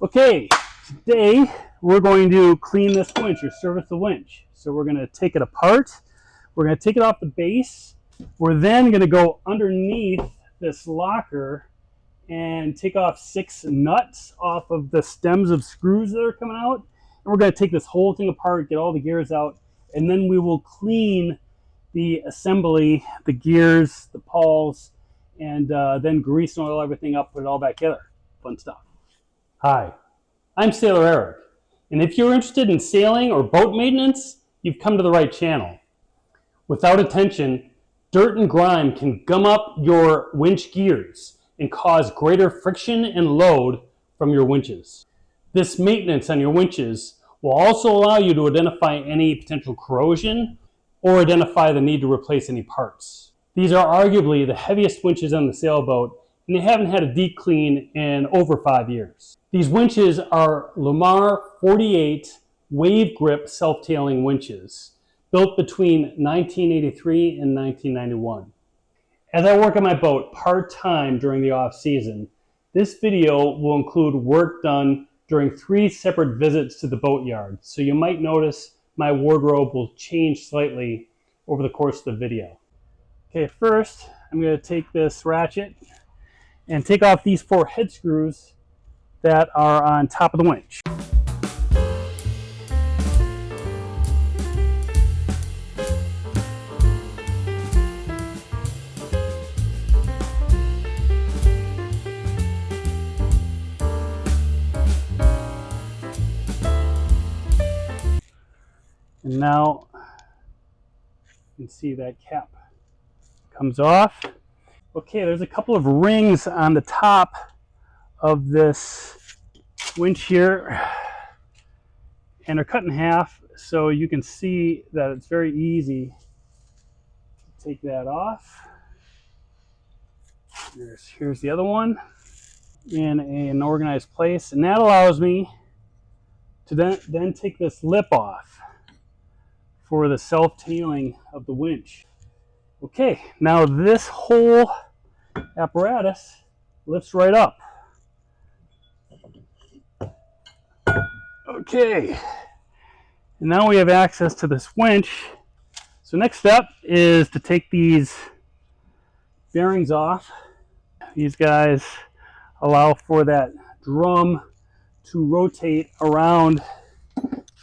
Okay, today we're going to clean this winch or service the winch. So we're going to take it apart. We're going to take it off the base. We're then going to go underneath this locker and take off 6 nuts off of the stems of screws that are coming out. And we're going to take this whole thing apart, get all the gears out, and then we will clean the assembly, the gears, the pawls, and then grease and oil everything up, put it all back together. Fun stuff. Hi, I'm Sailor Eric, and if you're interested in sailing or boat maintenance, you've come to the right channel. Without attention, dirt and grime can gum up your winch gears and cause greater friction and load from your winches. This maintenance on your winches will also allow you to identify any potential corrosion or identify the need to replace any parts. These are arguably the heaviest winches on the sailboat, and they haven't had a deep clean in over 5 years. These winches are Lewmar 48 Wavegrip self-tailing winches, built between 1983 and 1991. As I work on my boat part-time during the off-season, this video will include work done during 3 separate visits to the boatyard, so you might notice my wardrobe will change slightly over the course of the video. Okay, first I'm going to take this ratchet and take off these 4 head screws that are on top of the winch. And now you can see that cap comes off. Okay, there's a couple of rings on the top of this winch here, and they're cut in half, so you can see that it's very easy to take that off. Here's the other one in an organized place, and that allows me to then take this lip off for the self-tailing of the winch. Okay, now this whole apparatus lifts right up. Okay, and now we have access to this winch. So next step is to take these bearings off. These guys allow for that drum to rotate around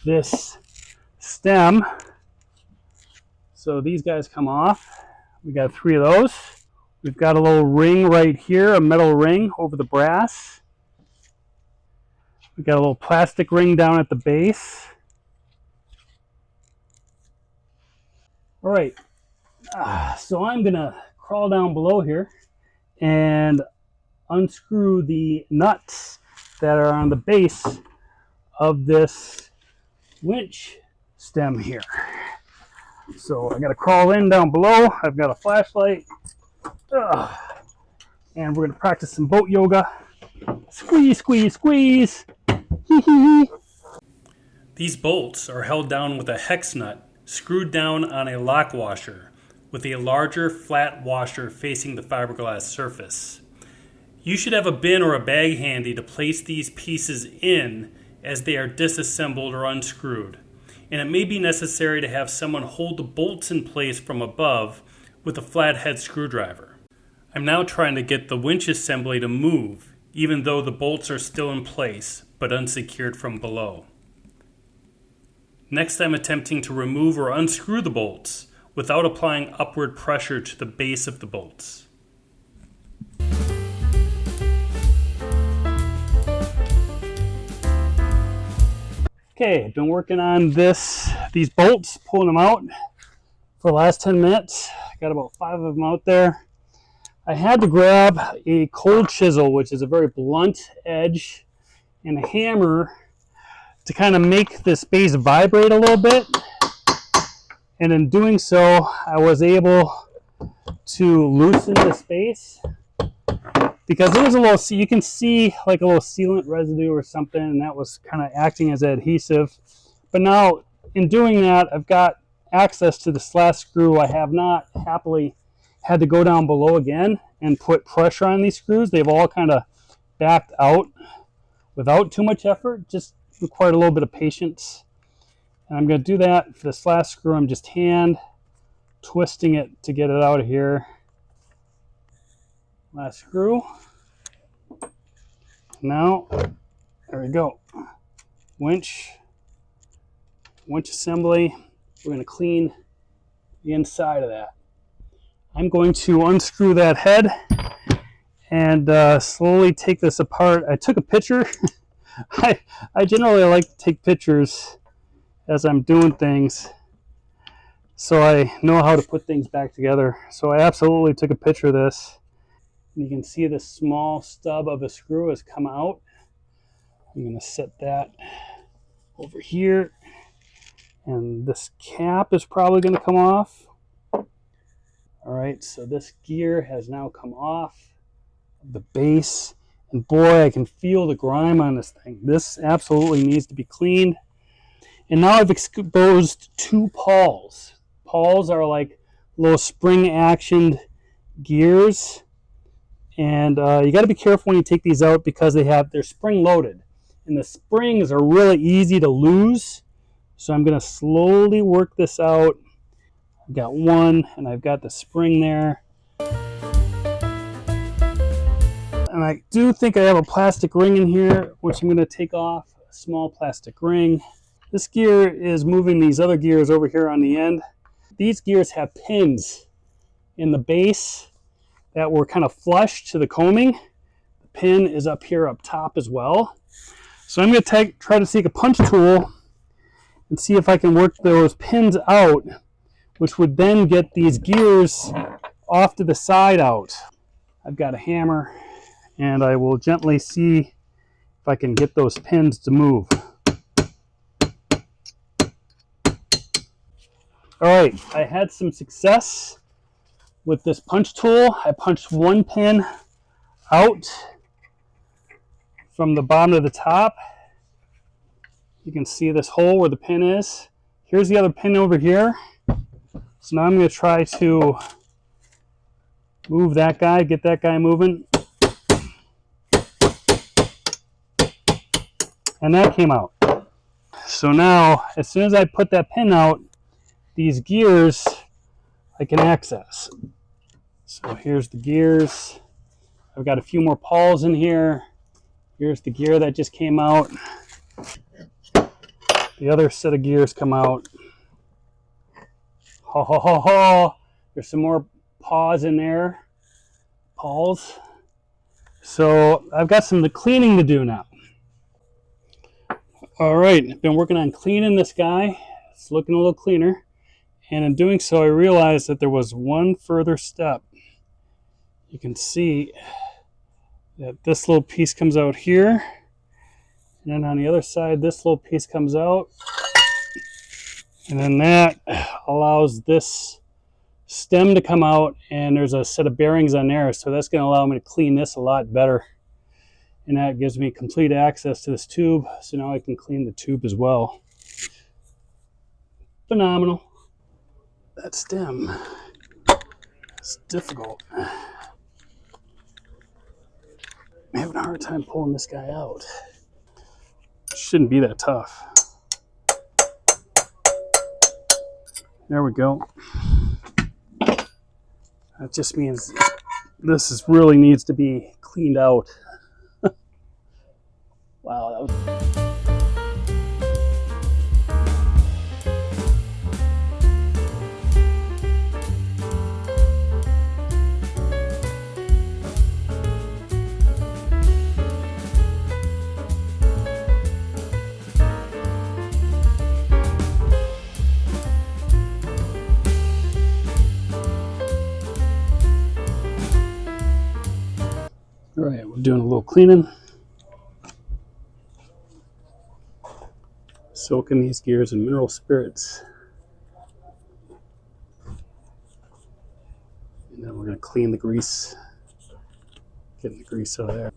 this stem. So these guys come off. We got 3 of those. We've got a little ring right here, a metal ring over the brass. We've got a little plastic ring down at the base. All right, so I'm gonna crawl down below here and unscrew the nuts that are on the base of this winch stem here. So I gotta crawl in down below. I've got a flashlight. And we're gonna practice some boat yoga. Squeeze, squeeze, squeeze. These bolts are held down with a hex nut screwed down on a lock washer with a larger flat washer facing the fiberglass surface. You should have a bin or a bag handy to place these pieces in as they are disassembled or unscrewed, and it may be necessary to have someone hold the bolts in place from above with a flathead screwdriver. I'm now trying to get the winch assembly to move, even though the bolts are still in place but unsecured from below. Next, I'm attempting to remove or unscrew the bolts without applying upward pressure to the base of the bolts. Okay, I've been working on these bolts, pulling them out for the last 10 minutes. Got about 5 of them out there. I had to grab a cold chisel, which is a very blunt edge, and a hammer to kind of make this base vibrate a little bit. And in doing so, I was able to loosen this base because it was a little, you can see like a little sealant residue or something, and that was kind of acting as adhesive. But now in doing that, I've got access to this last screw. I have not happily had to go down below again and put pressure on these screws. They've all kind of backed out without too much effort, just required a little bit of patience. And I'm going to do that for this last screw. I'm just hand twisting it to get it out of here. Last screw. Now, there we go. Winch assembly. We're going to clean the inside of that. I'm going to unscrew that head and slowly take this apart. I took a picture. I generally like to take pictures as I'm doing things so I know how to put things back together. So I absolutely took a picture of this. And you can see the small stub of a screw has come out. I'm going to set that over here. And this cap is probably going to come off. All right, so this gear has now come off the base. And boy, I can feel the grime on this thing. This absolutely needs to be cleaned. And now I've exposed two pawls. Pawls are like little spring-actioned gears. And you got to be careful when you take these out because they're spring-loaded. And the springs are really easy to lose. So I'm going to slowly work this out. I've got one, and I've got the spring there. And I do think I have a plastic ring in here, which I'm going to take off. A small plastic ring. This gear is moving these other gears over here on the end. These gears have pins in the base that were kind of flush to the combing. The pin is up here up top as well. So I'm going to try to take a punch tool and see if I can work those pins out, which would then get these gears off to the side out. I've got a hammer and I will gently see if I can get those pins to move. All right, I had some success with this punch tool. I punched one pin out from the bottom to the top. You can see this hole where the pin is. Here's the other pin over here. So now I'm going to try to move that guy, get that guy moving. And that came out. So now, as soon as I put that pin out, these gears I can access. So here's the gears. I've got a few more pawls in here. Here's the gear that just came out. The other set of gears come out. Ho ho ho ho! There's some more paws in there. Pawls. So I've got some cleaning to do now. All right, I've been working on cleaning this guy. It's looking a little cleaner. And in doing so, I realized that there was one further step. You can see that this little piece comes out here. And then on the other side, this little piece comes out. And then that allows this stem to come out, and there's a set of bearings on there. So that's going to allow me to clean this a lot better. And that gives me complete access to this tube. So now I can clean the tube as well. Phenomenal. That stem is difficult. I'm having a hard time pulling this guy out. Shouldn't be that tough. There we go. That just means this really needs to be cleaned out. Wow, that was... All right, we're doing a little cleaning. Soaking these gears in mineral spirits. And then we're going to clean the grease. Getting the grease out of there.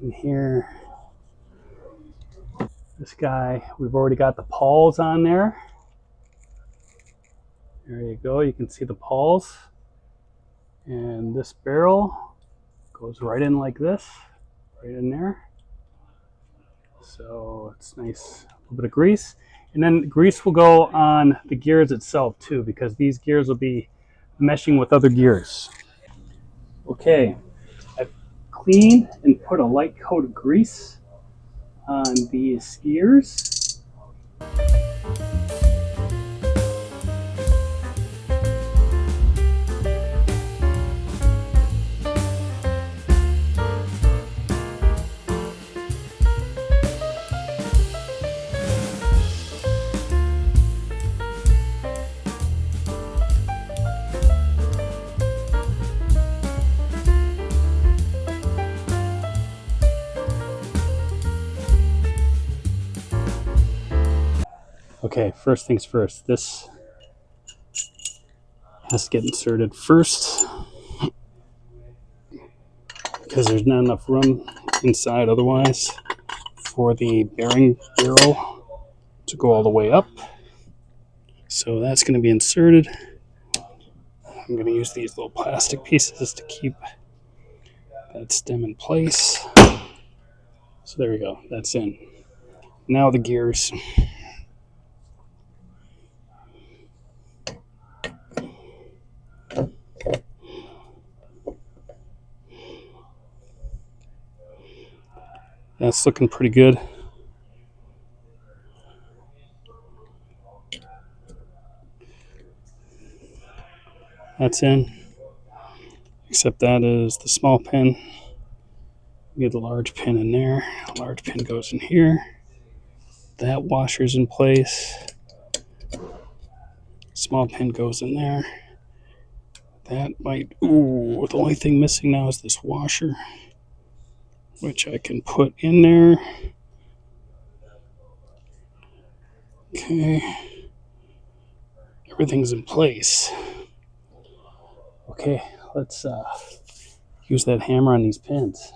in here. This guy, we've already got the pawls on there. There you go, you can see the pawls. And this barrel goes right in like this, right in there. So it's nice, a little bit of grease. And then grease will go on the gears itself too, because these gears will be meshing with other gears. Okay, I've cleaned and put a light coat of grease on these gears. Okay, first things first, this has to get inserted first because there's not enough room inside otherwise for the bearing barrel to go all the way up. So that's going to be inserted. I'm going to use these little plastic pieces to keep that stem in place. So there we go, that's in. Now the gears. That's looking pretty good. That's in. Except that is the small pin. We get the large pin in there. The large pin goes in here. That washer's in place. Small pin goes in there. That might, ooh, the only thing missing now is this washer, which I can put in there. Okay. Everything's in place. Okay, let's use that hammer on these pins.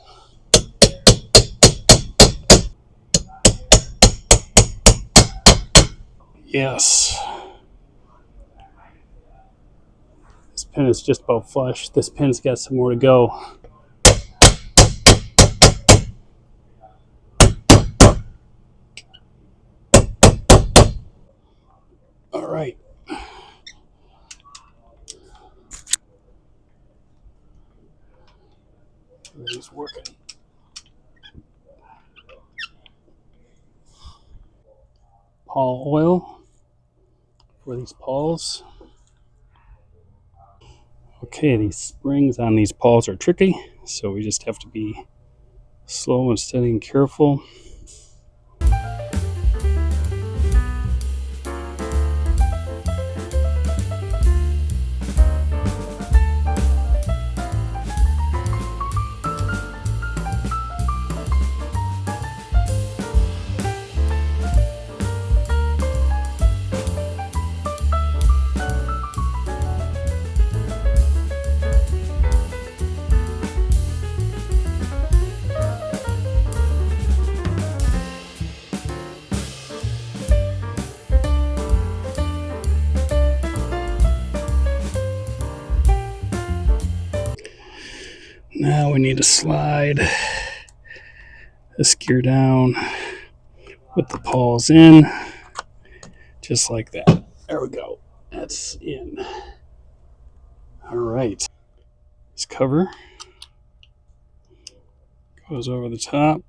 Yes. This pin is just about flush. This pin's got some more to go. All right. Everything's working. Pawl Oil for these pawls. Okay, these springs on these pawls are tricky, so we just have to be slow and steady and careful. Now we need to slide this gear down with the pawls in, just like that. There we go. That's in. All right. This cover goes over the top.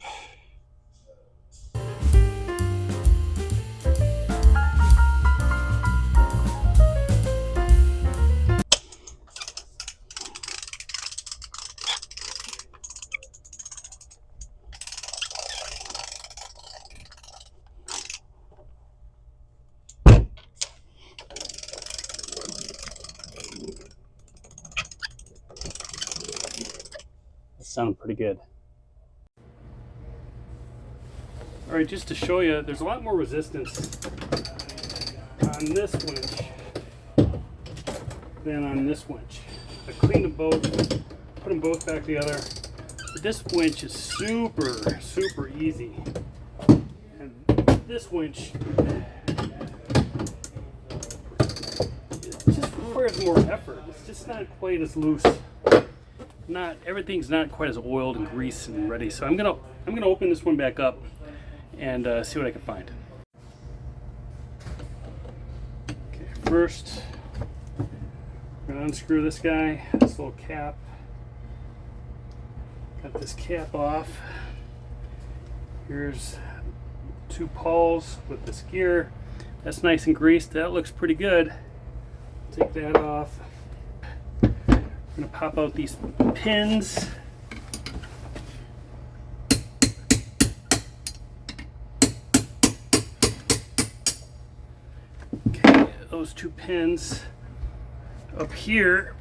Sound pretty good. All right, just to show you, there's a lot more resistance on this winch than on this winch. I cleaned them both, put them both back together, This winch is super easy, and this winch just requires more effort. It's just not quite as loose. Not everything's not quite as oiled and greased and ready. So I'm gonna open this one back up and see what I can find. Okay, first I'm gonna unscrew this guy, this little cap. Got this cap off. Here's 2 pawls with this gear. That's nice and greased. That looks pretty good. Take that off. I'm gonna pop out these pins. Okay, those 2 pins up here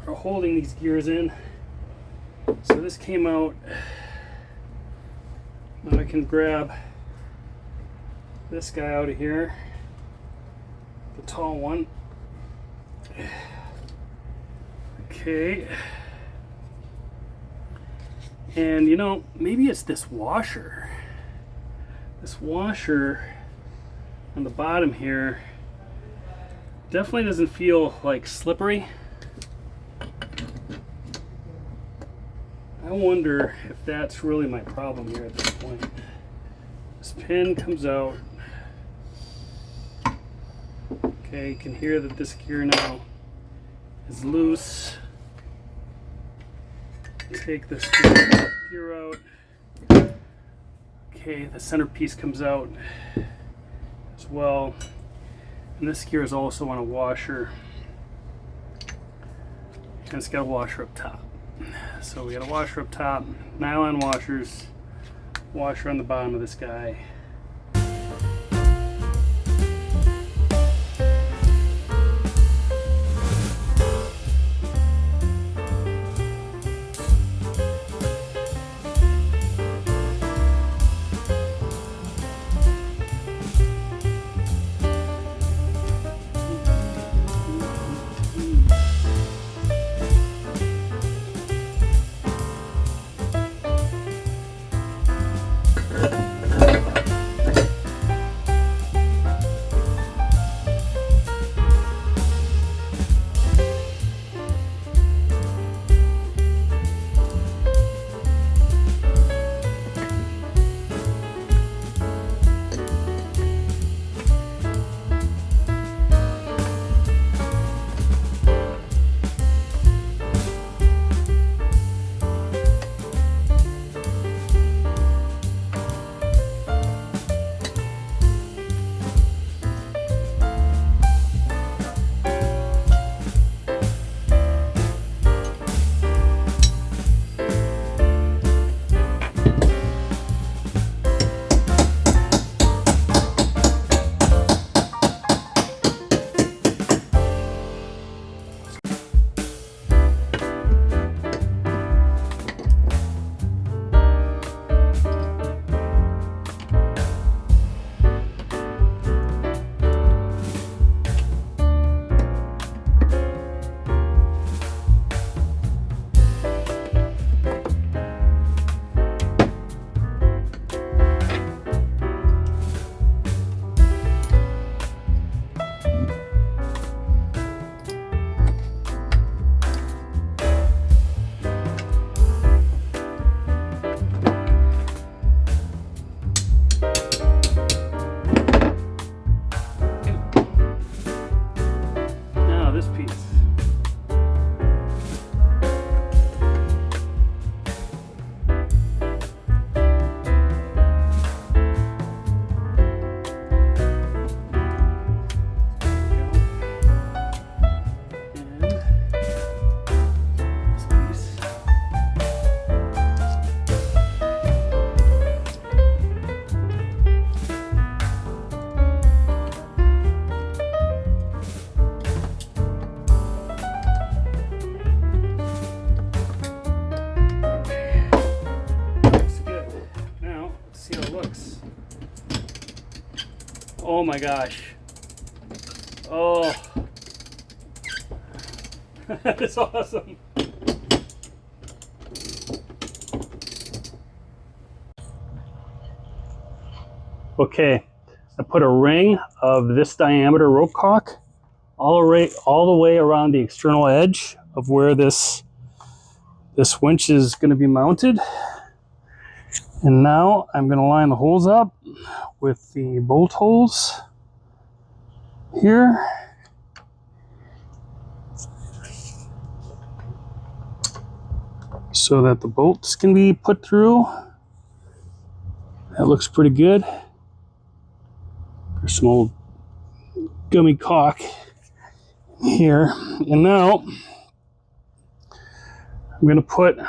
are holding these gears in. So this came out. Now I can grab this guy out of here, the tall one. Okay. And you know, maybe it's this washer. This washer on the bottom here definitely doesn't feel like slippery. I wonder if that's really my problem here at this point. This pin comes out. Okay, you can hear that this gear now is loose. Take this gear out. Okay, the centerpiece comes out as well. And this gear is also on a washer. And it's got a washer up top. So we got a washer up top, nylon washers, washer on the bottom of this guy. Oh my gosh. Oh. That is awesome. Okay, I put a ring of this diameter rope caulk all the way around the external edge of where this winch is going to be mounted. And now I'm going to line the holes up with the bolt holes here. So that the bolts can be put through. That looks pretty good. There's some old gummy caulk here. And now I'm going to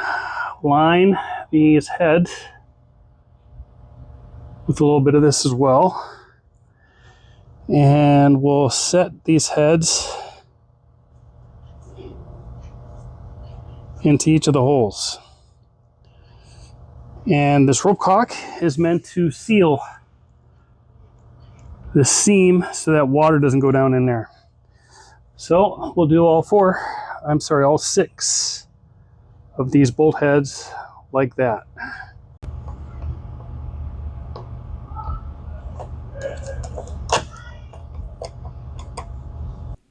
line these heads with a little bit of this as well. And we'll set these heads into each of the holes. And this rope caulk is meant to seal the seam so that water doesn't go down in there. So we'll do all six of these bolt heads like that.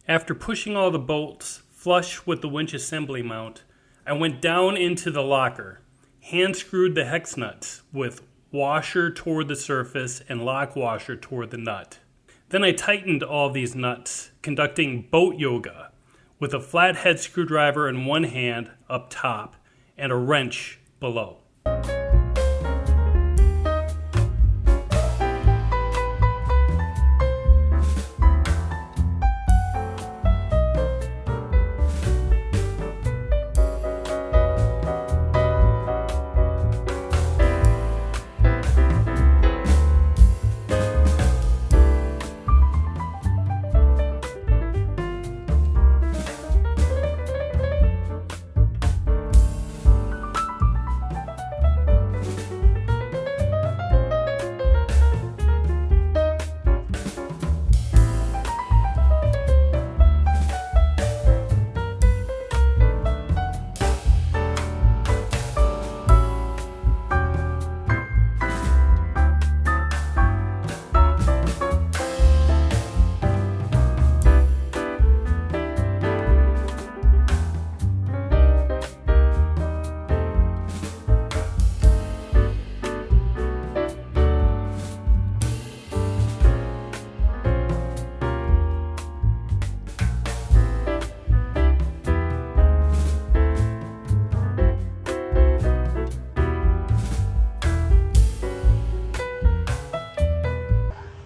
After pushing all the bolts flush with the winch assembly mount, I went down into the locker, hand screwed the hex nuts with washer toward the surface and lock washer toward the nut. Then I tightened all these nuts, conducting boat yoga with a flathead screwdriver in one hand up top and a wrench below.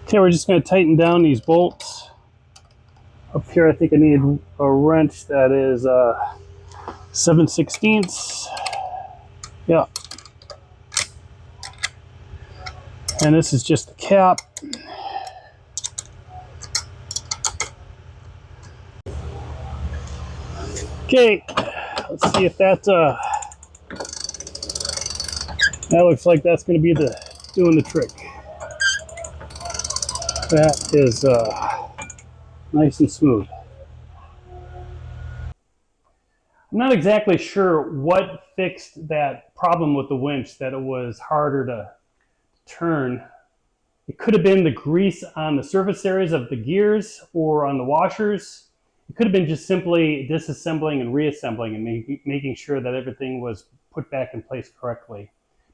Okay, we're just going to tighten down these bolts. Up here I think I need a wrench that is 7/16. Yeah. And this is just the cap. Okay, let's see if that looks like that's going to be doing the trick. That is nice and smooth. I'm not exactly sure what fixed that problem with the winch, that it was harder to turn. It could have been the grease on the surface areas of the gears or on the washers. It could have been just simply disassembling and reassembling and making sure that everything was put back in place correctly.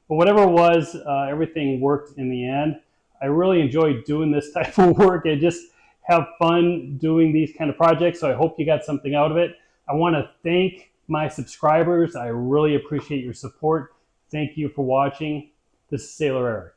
But whatever it was, everything worked in the end. I really enjoy doing this type of work. I just have fun doing these kind of projects, so I hope you got something out of it. I want to thank my subscribers. I really appreciate your support. Thank you for watching. This is Sailor Eric.